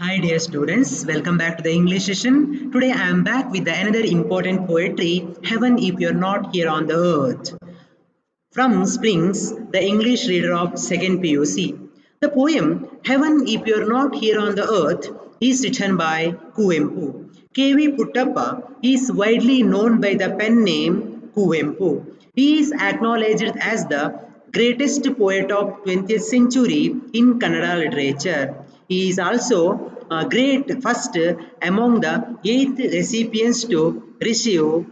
Hi dear students, welcome back to the English session. Today I am back with another important poetry, Heaven If You're Not Here on the Earth. From Springs, the English reader of 2nd PUC. The poem Heaven If You're Not Here on the Earth is written by Kuvempu. K.V. Puttappa is widely known by the pen name Kuvempu. He is acknowledged as the greatest poet of 20th century in Kannada literature. He is also a great first among the 8 recipients to receive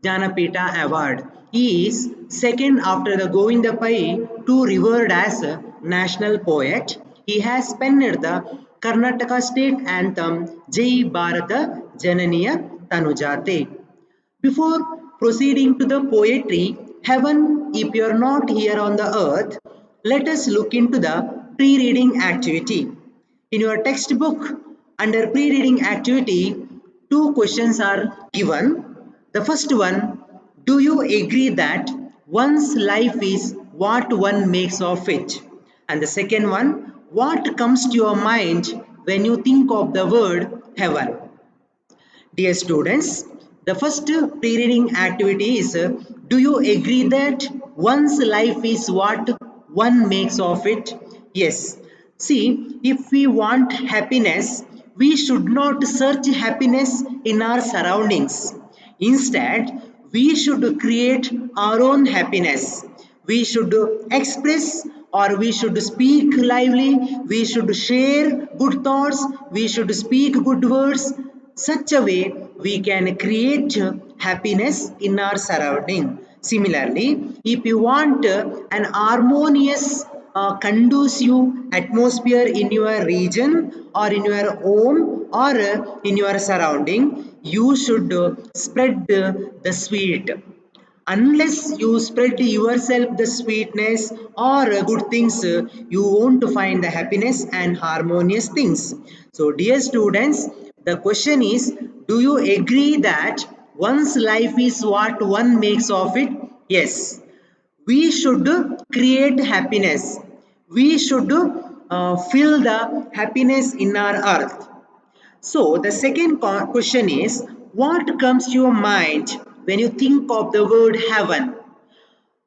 Jnanapita Award. He is second after the Govinda Pai to revered as a national poet. He has penned the Karnataka state anthem Jai Bharata Jananiya Tanujate. Before proceeding to the poetry, Heaven If You're Not Here on the Earth, let us look into the pre-reading activity. In your textbook, under pre-reading activity, two questions are given. The first one, do you agree that one's life is what one makes of it? And the second one, what comes to your mind when you think of the word heaven? Dear students, the first pre-reading activity is do you agree that one's life is what one makes of it? Yes. See, if we want happiness, we should not search happiness in our surroundings. Instead, we should create our own happiness. We should express or we should speak lively, we should share good thoughts, we should speak good words, such a way we can create happiness in our surrounding. Similarly, if you want an harmonious, conducive atmosphere in your region or in your home or in your surrounding, you should spread the sweet. Unless you spread yourself the sweetness or good things, you won't find the happiness and harmonious things. So dear students, the question is, do you agree that one's life is what one makes of it? Yes, we should create happiness. We should fill the happiness in our earth. So the second question is, what comes to your mind when you think of the word heaven?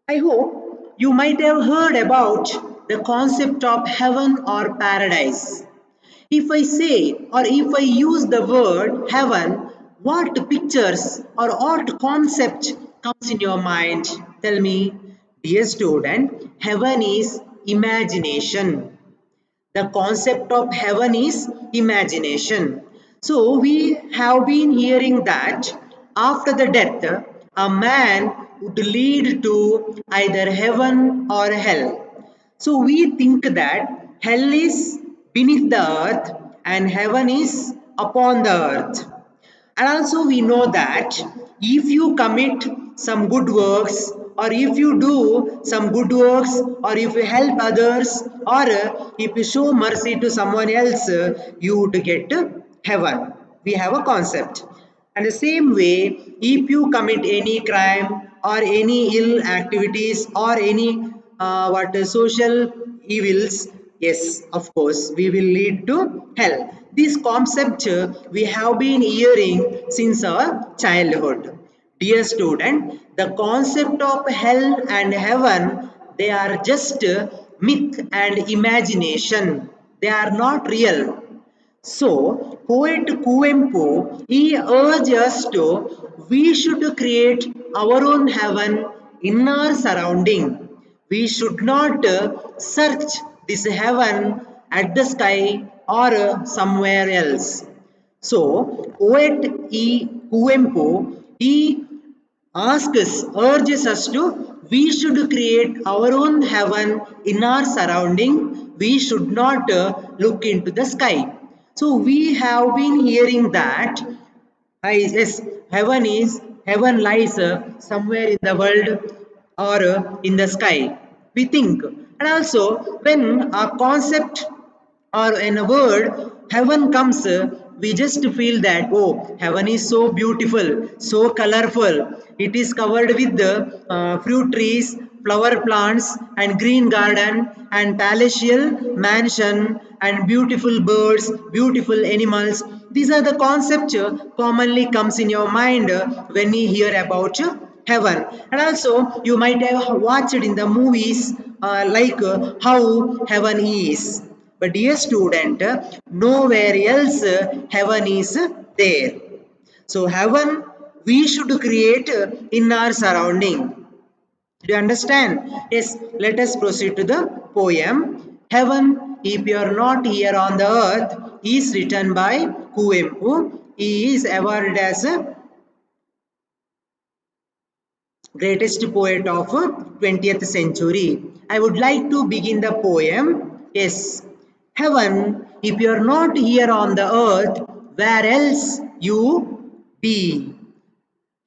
I hope you might have heard about the concept of heaven or paradise. If I say or if I use the word heaven, what pictures or what concept comes in your mind? Tell me, dear student, heaven is imagination. The concept of heaven is imagination. So we have been hearing that after the death, a man would lead to either heaven or hell. So we think that hell is beneath the earth and heaven is upon the earth. And also we know that if you commit some good works or if you do some good works or if you help others or if you show mercy to someone else, you would get heaven. We have a concept. And the same way, if you commit any crime or any ill activities or any what social evils, yes, of course, we will lead to hell. This concept we have been hearing since our childhood. Dear student, the concept of hell and heaven, they are just myth and imagination. They are not real. So, poet Kuvempu, he urges us to, we should create our own heaven in our surrounding. We should not search this heaven at the sky or somewhere else. So, poet Kuvempu, he urges us to, we should create our own heaven in our surrounding. We should not look into the sky. So we have been hearing that yes, heaven lies somewhere in the world or in the sky. We think, and also when a concept or in a word heaven comes, we just feel that oh, heaven is so beautiful, so colorful, it is covered with the fruit trees, flower plants and green garden and palatial mansion and beautiful birds, beautiful animals. These are the concepts commonly comes in your mind when you hear about heaven. And also you might have watched in the movies how heaven is. But dear student, nowhere else heaven is there. So heaven we should create in our surrounding. Do you understand? Yes, let us proceed to the poem. Heaven, if you are not here on the earth, is written by Kuvempu. He is awarded as a greatest poet of 20th century. I would like to begin the poem. Yes, heaven, if you are not here on the earth, where else you be?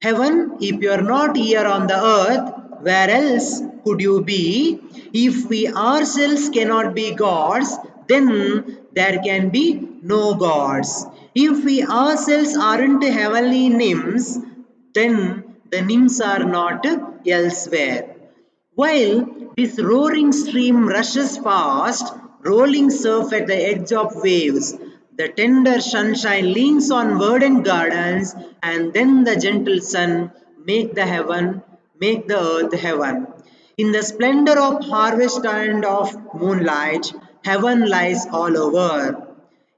Heaven, if you are not here on the earth, where else could you be? If we ourselves cannot be gods, then there can be no gods. If we ourselves aren't heavenly nymphs, then the nymphs are not elsewhere. While this roaring stream rushes past, rolling surf at the edge of waves, the tender sunshine leans on verdant gardens, and then the gentle sun make the earth heaven. In the splendor of harvest and of moonlight, heaven lies all over.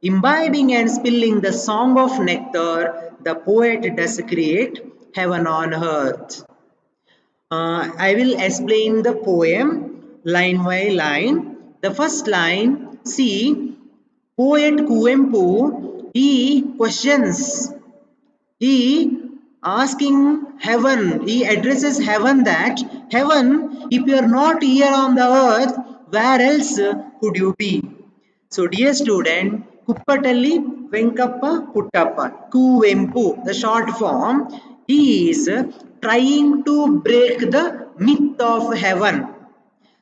Imbibing and spilling the song of nectar, the poet does create heaven on earth. I will explain the poem line by line. The first line, see, poet Kuvempu, he questions, he asking heaven, he addresses heaven that, heaven, if you are not here on the earth, where else could you be? So dear student, Kuppatalli Venkappa Puttappa, Kuvempu, the short form, he is trying to break the myth of heaven.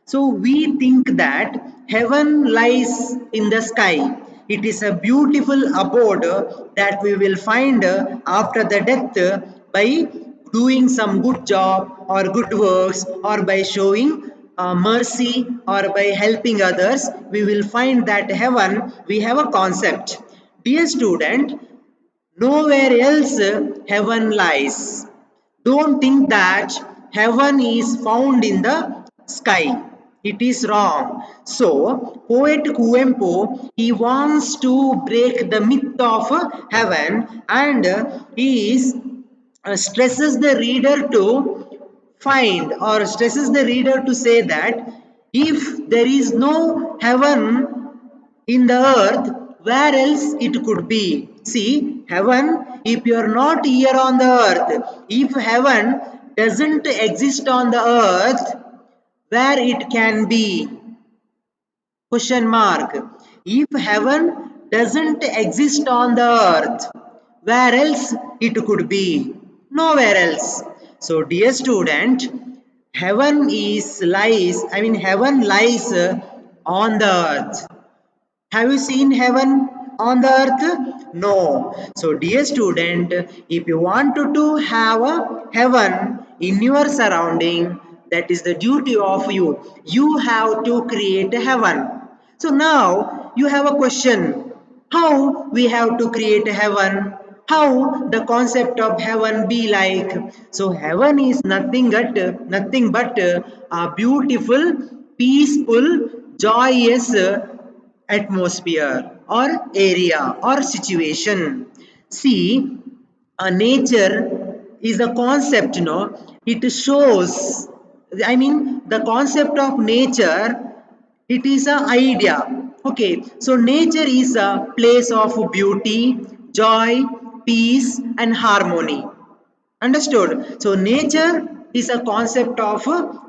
So we think that heaven lies in the sky. It is a beautiful abode that we will find after the death by doing some good job or good works or by showing mercy or by helping others. We will find that heaven, we have a concept. Dear student, nowhere else heaven lies. Don't think that heaven is found in the sky. It is wrong. So, poet Kuvempu, he wants to break the myth of heaven and he is stresses the reader to find or stresses the reader to say that if there is no heaven in the earth, where else it could be? See, heaven, if you are not here on the earth, if heaven doesn't exist on the earth, where it can be? Question mark. If heaven doesn't exist on the earth, where else it could be? Nowhere else. So, dear student, heaven lies on the earth. Have you seen heaven on the earth? No. So, dear student, if you want to have a heaven in your surrounding, that is the duty of you. You have to create a heaven. So, now you have a question. How we have to create a heaven? How the concept of heaven be like? So, heaven is nothing but a beautiful, peaceful, joyous atmosphere or area or situation. See, a nature is a concept, it shows, the concept of nature, it is an idea. Okay, so nature is a place of beauty, joy, peace, and harmony. Understood? So nature is a concept of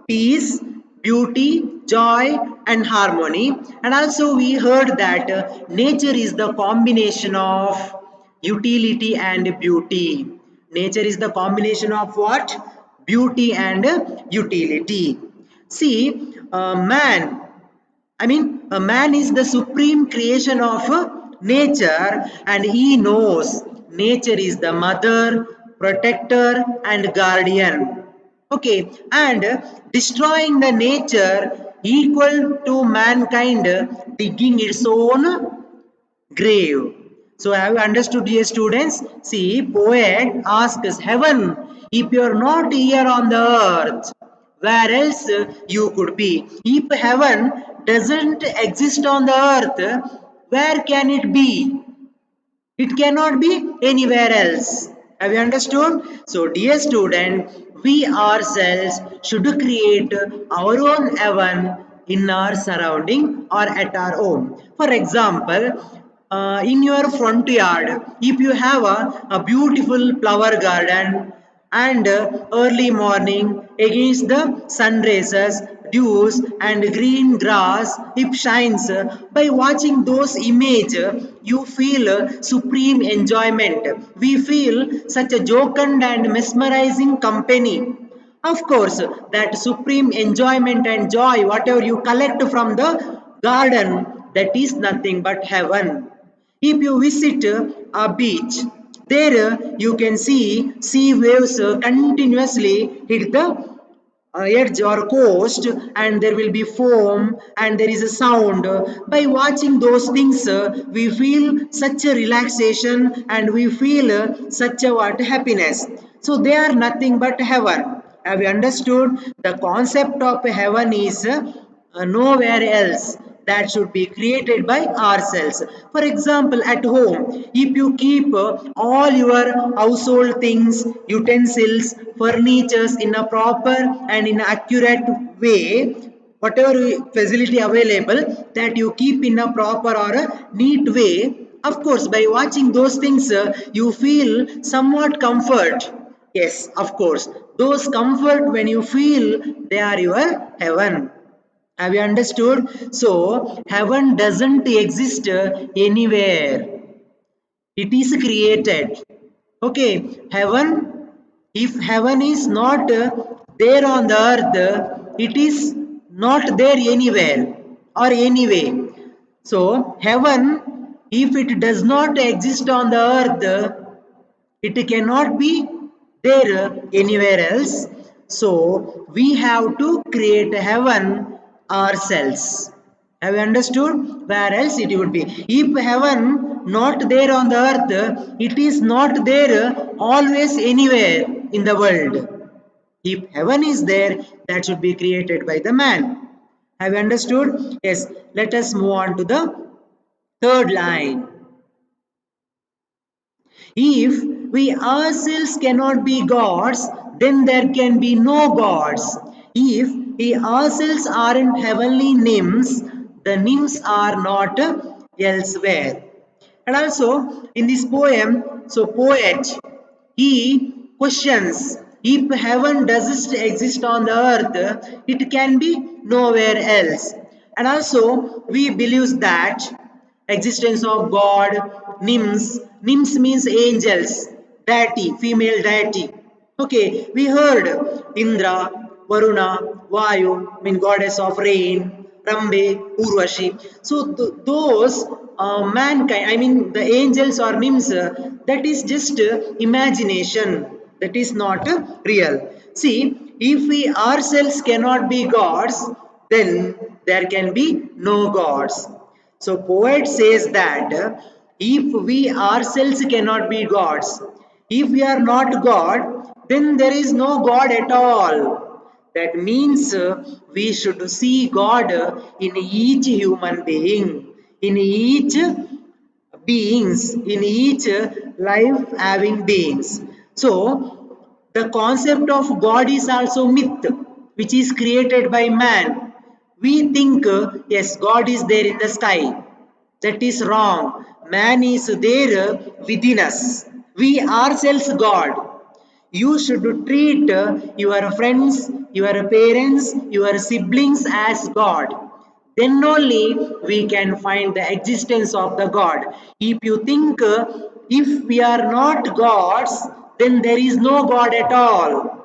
peace, beauty, joy and harmony. And also we heard that nature is the combination of utility and beauty. Nature is the combination of what? Beauty and utility. See, a man is the supreme creation of nature and he knows nature is the mother, protector and guardian. Okay, and destroying the nature equal to mankind digging its own grave. So have you understood, dear students? See, poet asks heaven, if you're not here on the earth, where else you could be? If heaven doesn't exist on the earth, where can it be? It cannot be anywhere else. Have you understood? So, dear student, we ourselves should create our own heaven in our surrounding or at our home. For example, in your front yard, if you have a beautiful flower garden, and early morning against the sun rays, dews and green grass it shines, by watching those image you feel supreme enjoyment. We feel such a jocund and mesmerizing company. Of course, that supreme enjoyment and joy whatever you collect from the garden, that is nothing but heaven. If you visit a beach, there you can see sea waves continuously hit the edge or coast, and there will be foam and there is a sound. By watching those things, we feel such a relaxation and we feel such a what happiness. So they are nothing but heaven. Have you understood? The concept of heaven is nowhere else, that should be created by ourselves. For example, at home, if you keep all your household things, utensils, furnitures in a proper and in accurate way, whatever facility available, that you keep in a proper or a neat way, of course, by watching those things, you feel somewhat comfort. Yes, of course, those comfort when you feel, they are your heaven. Have you understood? So, heaven doesn't exist anywhere. It is created. Okay, heaven, if heaven is not there on the earth, it is not there anywhere or anyway. So, heaven, if it does not exist on the earth, it cannot be there anywhere else. So we have to create heaven ourselves. Have you understood? Where else it would be? If heaven not there on the earth, it is not there always anywhere in the world. If heaven is there, that should be created by the man. Have you understood? Yes. Let us move on to the third line. If we ourselves cannot be gods, then there can be no gods. If we ourselves aren't heavenly nymphs, the nymphs are not elsewhere. And also in this poem, so poet, he questions, if heaven doesn't exist on the earth, it can be nowhere else. And also we believe that existence of God, nymphs. Nymphs means angels, deity, female deity. Okay, we heard Indra, Varuna, Vayu, mean goddess of rain, Rambe, Urvashi. So those mankind, I mean the angels or nymphs, that is just imagination. That is not real. See, if we ourselves cannot be gods, then there can be no gods. So poet says that if we ourselves cannot be gods, if we are not God, then there is no God at all. That means we should see God in each human being, in each beings, in each life having beings. So the concept of God is also myth, which is created by man. We think, yes, God is there in the sky. That is wrong. Man is there within us. We ourselves God. You should treat your friends, your parents, your siblings as God. Then only we can find the existence of the God. If you think if we are not gods, then there is no God at all.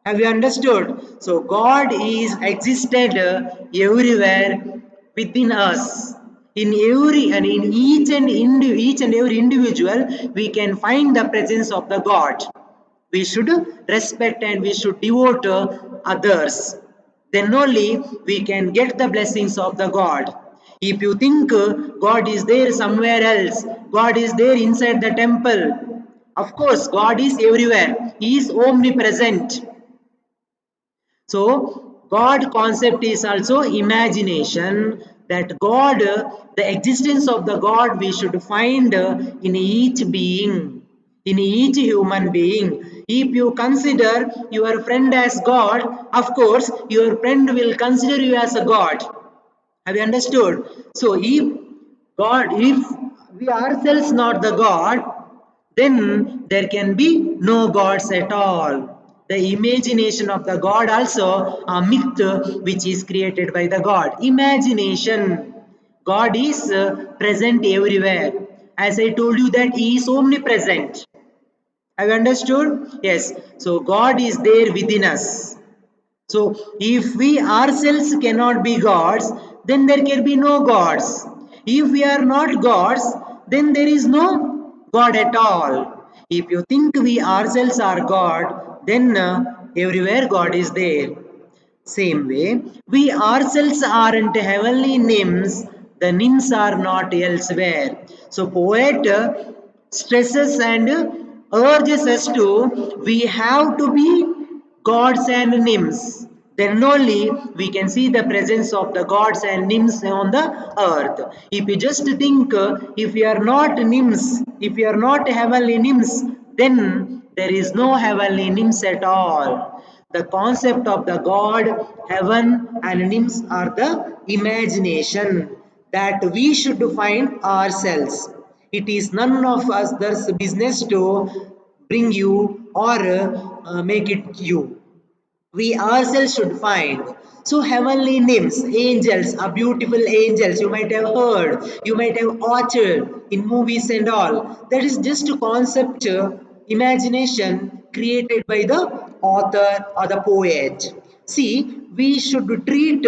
Have you understood? So God is existed everywhere within us. In every and in each and every individual, we can find the presence of the God. We should respect and we should devote others. Then only we can get the blessings of the God. If you think God is there somewhere else, God is there inside the temple, of course, God is everywhere. He is omnipresent. So, God concept is also imagination, that God, the existence of the God we should find in each being, in each human being. If you consider your friend as God, of course, your friend will consider you as a God. Have you understood? So, if we ourselves not the God, then there can be no gods at all. The imagination of the God also a myth which is created by the God. Imagination. God is present everywhere. As I told you that He is omnipresent. Have you understood? Yes. So God is there within us. So if we ourselves cannot be gods, then there can be no gods. If we are not gods, then there is no God at all. If you think we ourselves are God, then everywhere God is there. Same way, we ourselves aren't heavenly nymphs, the nymphs are not elsewhere. So poet stresses and urges us to, we have to be gods and nymphs. Then only we can see the presence of the gods and nymphs on the earth. If you just think, if we are not nymphs, if we are not heavenly nymphs, then there is no heavenly nymphs at all. The concept of the God, heaven, and nymphs are the imagination that we should find ourselves. It is none of us business to bring you or make it you. We ourselves should find. So heavenly nymphs, angels, are beautiful angels. You might have heard, you might have watched in movies and all. That is just a concept, imagination created by the author or the poet. See, we should treat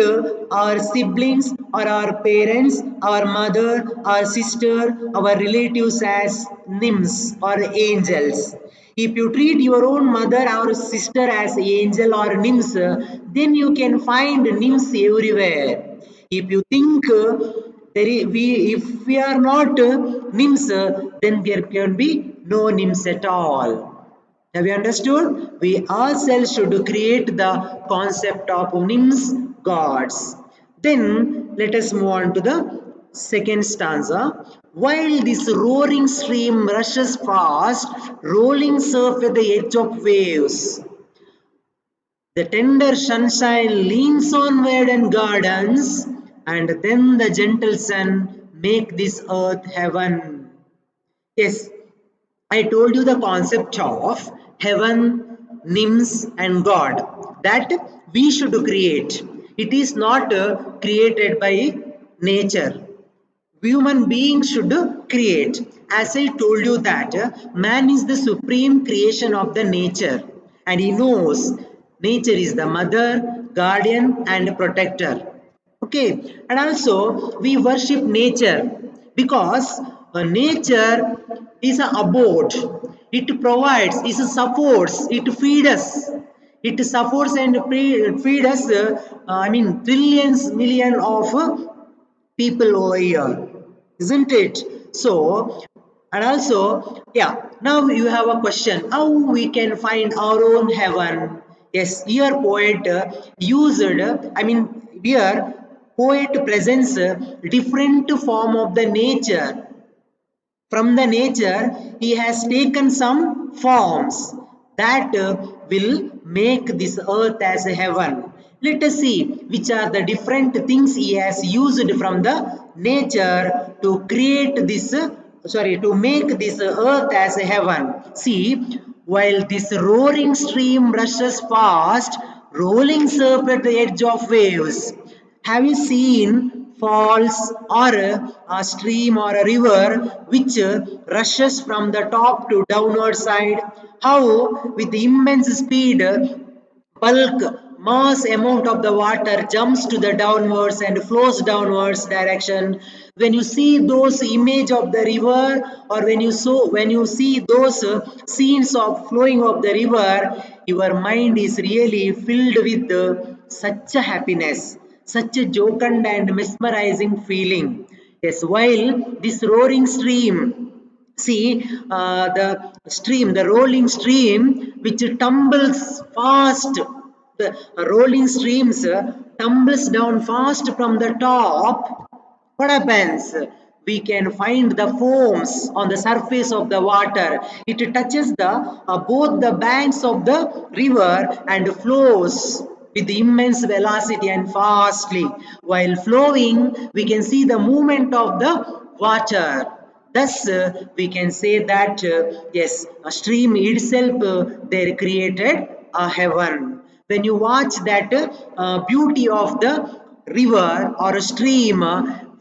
our siblings or our parents, our mother, our sister, our relatives as nymphs or angels. If you treat your own mother or sister as angel or nymphs, then you can find nymphs everywhere. If you think if we are not nymphs, then there can be no nymphs at all. Have you understood? We ourselves should create the concept of nymphs, gods. Then let us move on to the second stanza. While this roaring stream rushes fast, rolling surf at the edge of waves, the tender sunshine leans on verdant gardens, and then the gentle sun make this earth heaven. Yes, I told you the concept of heaven, nymphs, and God that we should create. It is not created by nature. Human beings should create. As I told you that man is the supreme creation of the nature, and he knows nature is the mother, guardian, and protector. Okay, and also we worship nature because nature is a abode. It provides, it supports, it feeds us. It supports and feed us. I mean, trillions, million of people over here, isn't it? So, and also, yeah, now you have a question how we can find our own heaven. Yes, here poet used, I mean, here poet presents a different form of the nature. From the nature, he has taken some forms that will make this earth as a heaven. Let us see which are the different things he has used from the nature to create this, to make this earth as a heaven. See, while this roaring stream rushes fast, rolling surf at the edge of waves. Have you seen falls or a stream or a river which rushes from the top to downward side? How with immense speed bulk mass amount of the water jumps to the downwards and flows downwards direction. When you see those image of the river, or when you see those scenes of flowing of the river, your mind is really filled with such a happiness, such a jocund and mesmerizing feeling. Yes, while this roaring stream, see, the rolling stream which tumbles fast, the rolling streams tumbles down fast from the top. What happens? We can find the foams on the surface of the water. It touches the both the banks of the river and flows with immense velocity and fastly. While flowing, we can see the movement of the water. Thus, we can say that yes, a stream itself they created a heaven. When you watch that beauty of the river or a stream,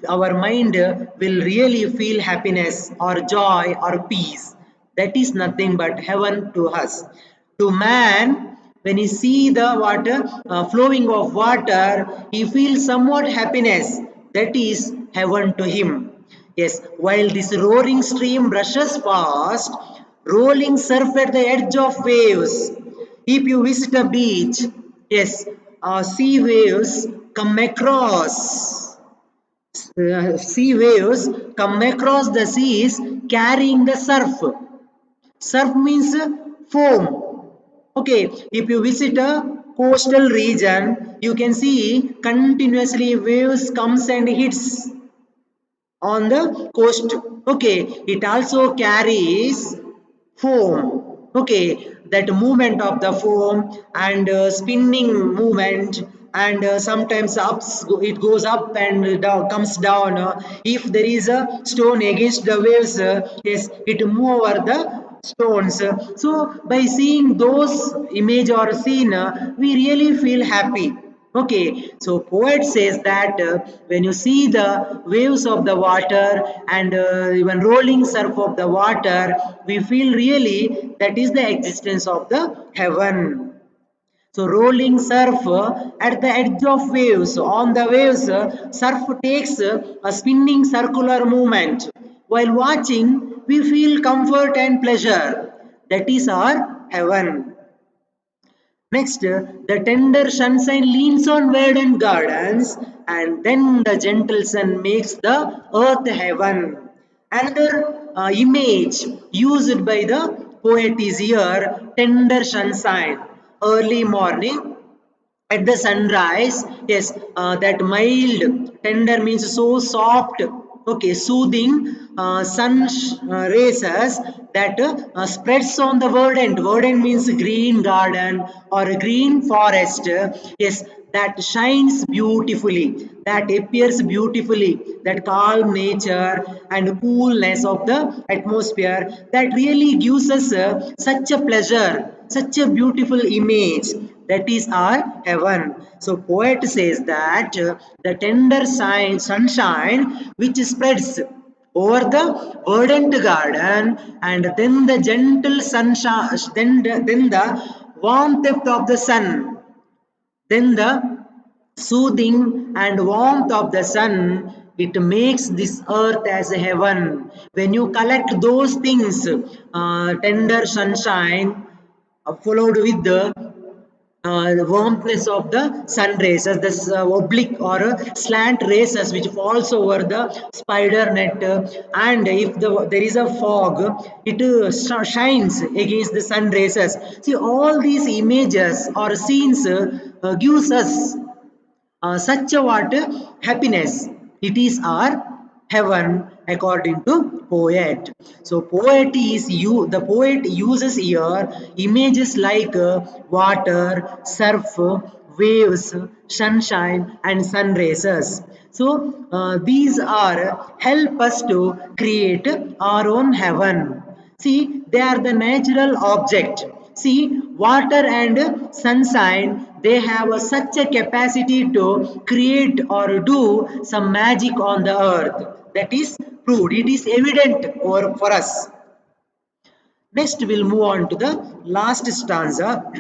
our mind will really feel happiness or joy or peace. That is nothing but heaven to us. To man, when he see the water flowing of water, he feels somewhat happiness. That is heaven to him. Yes, while this roaring stream rushes past, rolling surf at the edge of waves. If you visit a beach, yes, sea waves come across. Sea waves come across the seas carrying the surf. Surf means foam. Okay, if you visit a coastal region, you can see continuously waves comes and hits on the coast. Okay, it also carries foam. Okay, that movement of the foam and spinning movement, and sometimes it goes up and down, comes down. If there is a stone against the waves, yes, it move over the stones. So by seeing those image or scene, we really feel happy. Okay, so poet says that when you see the waves of the water and even rolling surf of the water, we feel really that is the existence of the heaven. So rolling surf at the edge of waves, on the waves, surf takes a spinning circular movement. While watching, we feel comfort and pleasure. That is our heaven. Next, the tender sunshine leans on verdant gardens, and then the gentle sun makes the earth heaven. Another image used by the poet is here tender sunshine. Early morning, at the sunrise, yes, that mild tender means so soft, okay, soothing rays that spreads on the verdant means green garden or a green forest, yes, that shines beautifully, that appears beautifully, that calm nature and coolness of the atmosphere, that really gives us such a pleasure, such a beautiful image. That is our heaven. So poet says that the tender sunshine which spreads over the verdant garden, and then the gentle sunshine, then the warmth of the sun, then the soothing and warmth of the sun, it makes this earth as a heaven. When you collect those things, tender sunshine followed with the warmthness of the sun rays, as this oblique or slant rays which falls over the spider net, and if there is a fog, it shines against the sun rays. See, all these images or scenes gives us such a what happiness. It is our heaven according to poet. So poet is you the poet uses here images like water, surf, waves, sunshine and sun rays. So these are help us to create our own heaven. See, they are the natural object. See, water and sunshine, they have such a capacity to create or do some magic on the earth. That is proved. It is evident for us. Next, we'll move on to the last stanza.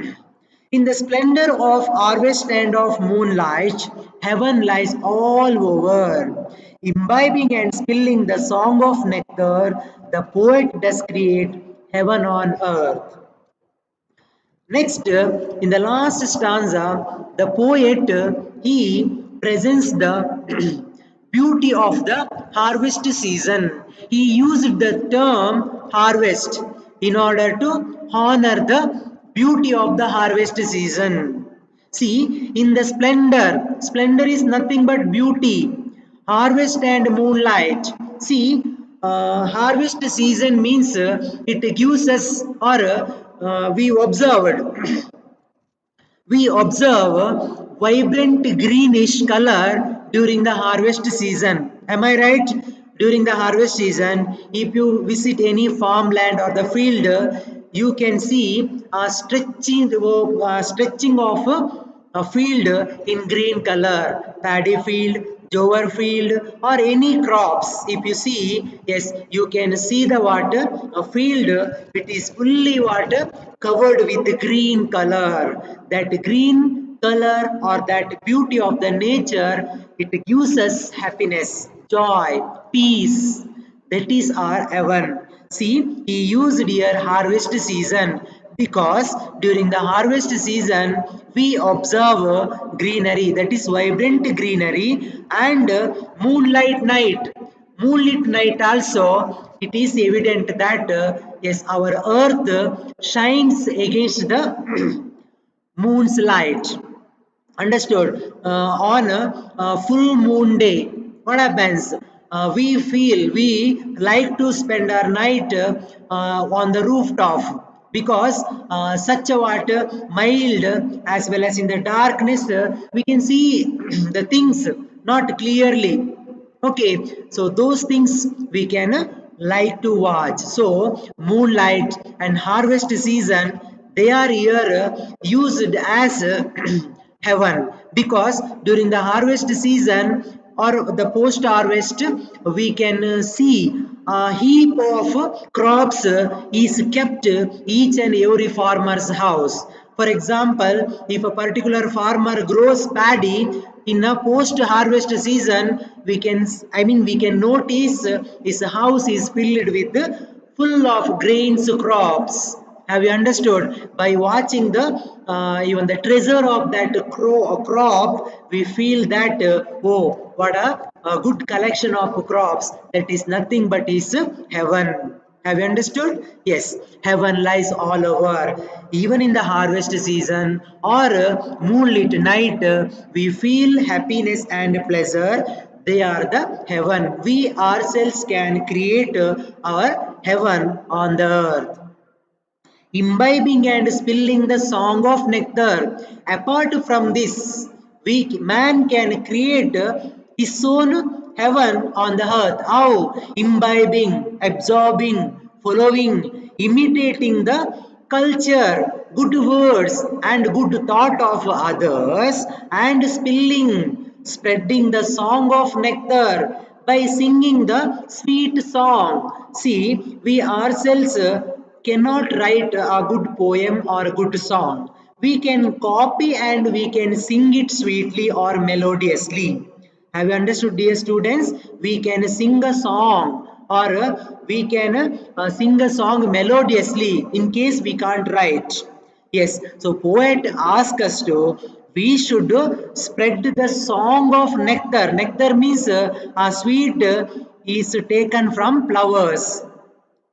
In the splendor of harvest and of moonlight, heaven lies all over. Imbibing and spilling the song of nectar, the poet does create heaven on earth. Next, in the last stanza, the poet he presents the beauty of the harvest season. He used the term harvest in order to honor the beauty of the harvest season. See, in the splendor is nothing but beauty, harvest and moonlight. See, harvest season means it gives us, or we observe vibrant greenish color during the harvest season. Am I right? During the harvest season, if you visit any farmland or the field, you can see stretching of a field in green color, paddy field, jower field, or any crops. If you see, yes, you can see the water, a field, it is fully water covered with green color. That green color or that beauty of the nature, it gives us happiness, joy, peace. That is our heaven. See, he used here harvest season because during the harvest season we observe greenery, that is vibrant greenery, and moonlight night. Moonlit night also, it is evident that yes, our earth shines against the moon's light. Understood? On a full moon day, what happens? We like to spend our night on the rooftop because such a water mild, as well as in the darkness we can see the things not clearly. Okay, so those things we can like to watch. So moonlight and harvest season, they are here used as heaven, because during the harvest season or the post harvest we can see a heap of crops is kept each and every farmer's house. For example, if a particular farmer grows paddy in a post harvest season, we can, we can notice his house is filled with full of grains crops. Have you understood? By watching the even the treasure of that crop, we feel that oh, what a good collection of crops. That is nothing but is heaven. Have you understood? Yes, heaven lies all over. Even in the harvest season or moonlit night, we feel happiness and pleasure. They are the heaven. We ourselves can create our heaven on the earth. Imbibing and spilling the song of nectar. Apart from this, man can create his own heaven on the earth. How? Imbibing, absorbing, following, imitating the culture, good words and good thought of others, and spilling, spreading the song of nectar by singing the sweet song. See, we ourselves cannot write a good poem or a good song. We can copy and we can sing it sweetly or melodiously. Have you understood, dear students? We can sing a song, or we can sing a song melodiously in case we can't write. Yes, so poet asks us to, we should spread the song of nectar. Nectar means a sweet is taken from flowers.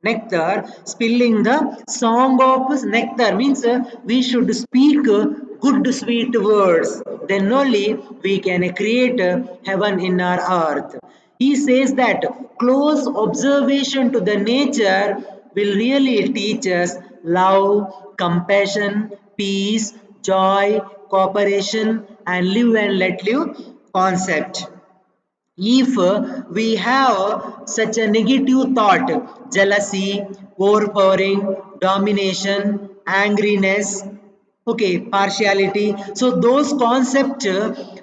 Nectar, spilling the song of nectar means we should speak good sweet words, then only we can create heaven in our earth. He says that close observation to the nature will really teach us love, compassion, peace, joy, cooperation, and live and let live concept. If we have such a negative thought, jealousy, overpowering, domination, angriness, okay, partiality, so those concepts,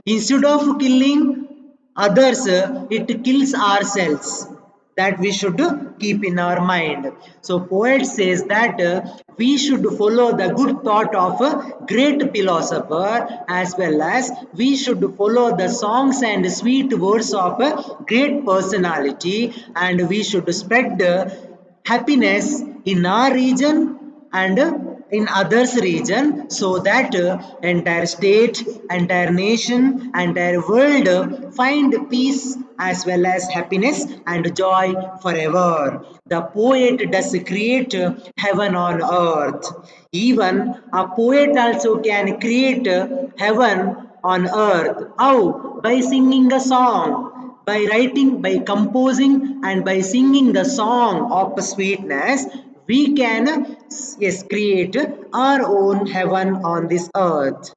instead of killing others, it kills ourselves. that we should keep in our mind. So poet says that we should follow the good thought of a great philosopher, as well as we should follow the songs and sweet words of a great personality, and we should spread happiness in our region and in others region, so that entire state, entire nation, entire world find peace as well as happiness and joy forever. The poet does create heaven on earth. Even a poet also can create heaven on earth. How? By singing a song, by writing, by composing, and by singing the song of sweetness, we can, yes, create our own heaven on this earth.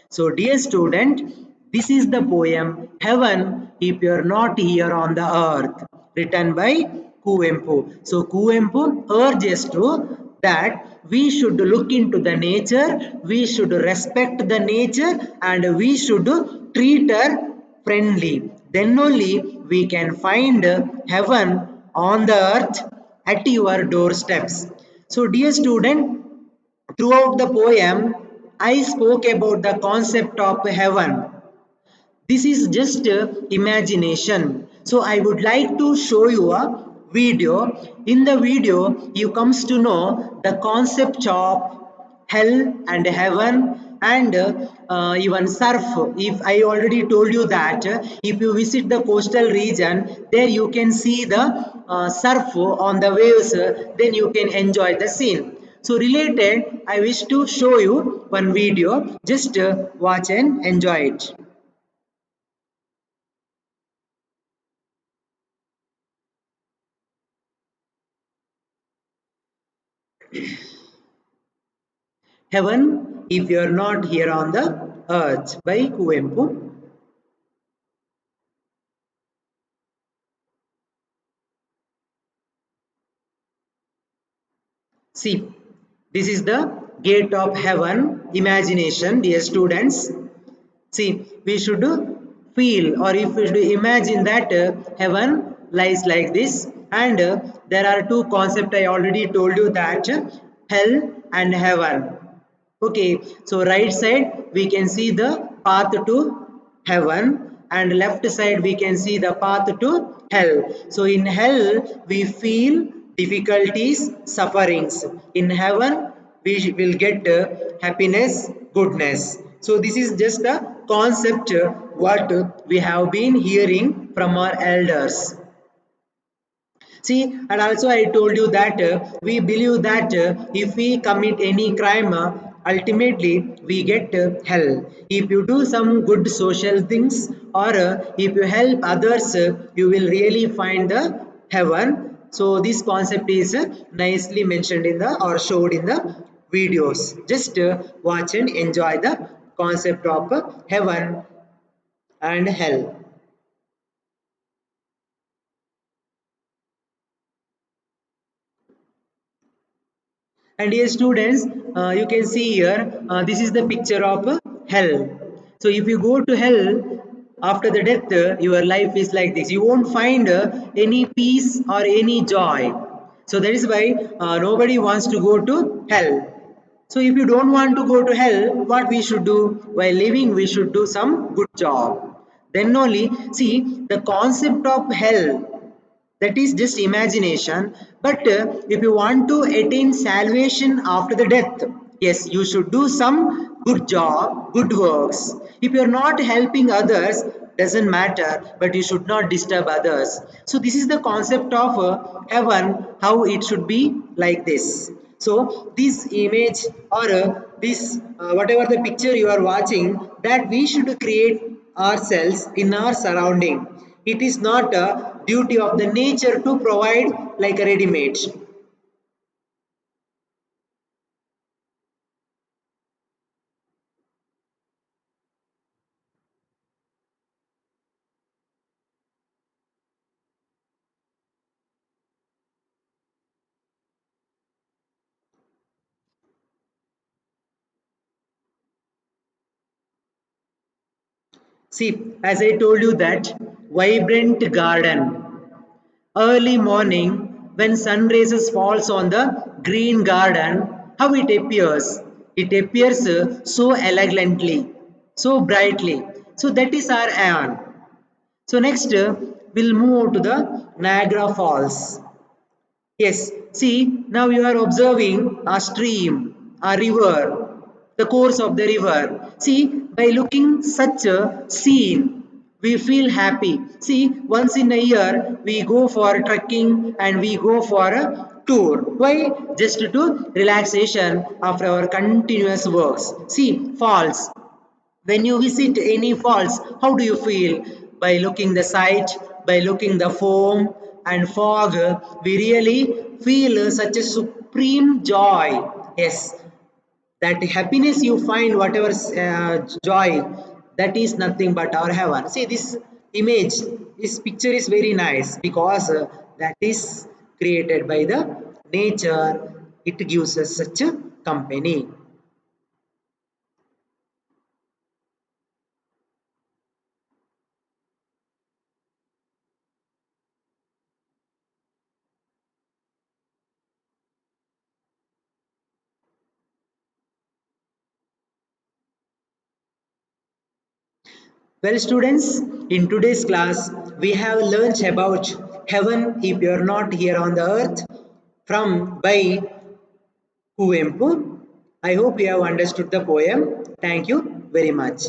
So, dear student, this is the poem Heaven If You're Not Here on the Earth, written by Kuvempu. So, Kuvempu urges to that we should look into the nature, we should respect the nature, and we should treat her friendly. Then only we can find heaven on the earth at your doorsteps. So, dear student, throughout the poem, I spoke about the concept of heaven. This is just imagination. So I would like to show you a video. In the video, you comes to know the concept of hell and heaven, and even surf. If I already told you that if you visit the coastal region, there you can see the surf on the waves, then you can enjoy the scene. So related, I wish to show you one video. Just watch and enjoy it. Heaven If You're Not Here on the Earth by Kuvempu. See, this is the gate of heaven, imagination, dear students. See, we should feel, or if we should imagine that heaven lies like this, and there are two concepts I already told you, that hell and heaven. Okay, so right side we can see the path to heaven, and left side we can see the path to hell. So in hell we feel difficulties, sufferings. In heaven we will get happiness, goodness. So this is just a concept what we have been hearing from our elders. See, and also I told you that we believe that if we commit any crime, ultimately we get hell. If you do some good social things, or if you help others, you will really find the heaven. So this concept is nicely mentioned in the, or showed in the videos. Just watch and enjoy the concept of heaven and hell. And here students, you can see here, this is the picture of hell. So if you go to hell after the death, your life is like this. You won't find any peace or any joy. So that is why nobody wants to go to hell. So if you don't want to go to hell, what we should do? While living, we should do some good job. Then only, see, the concept of hell, that is just imagination. But if you want to attain salvation after the death, yes, you should do some good job, good works. If you are not helping others, doesn't matter, but you should not disturb others. So this is the concept of heaven, how it should be like this. So this image, or this whatever the picture you are watching, that we should create ourselves in our surrounding. It is not a duty of the nature to provide like a ready-made. See, as I told you that vibrant garden, Early morning when sun rays falls on the green garden, how it appears. It appears so elegantly, so brightly. So that is our aeon. So next we'll move to the Niagara Falls. Yes, see, now you are observing a stream, a river, the course of the river. See, by looking such a scene, we feel happy. See, once in a year, we go for trekking and we go for a tour. Why? Just to relaxation after our continuous works. See, falls. When you visit any falls, how do you feel? By looking the sight, by looking the foam and fog, we really feel such a supreme joy. Yes, that happiness you find, whatever joy, that is nothing but our heaven. See this image, this picture is very nice because that is created by the nature. It gives us such a company. Well, students, in today's class, we have learned about heaven if you are not here on the earth from by Kuvempu. I hope you have understood the poem. Thank you very much.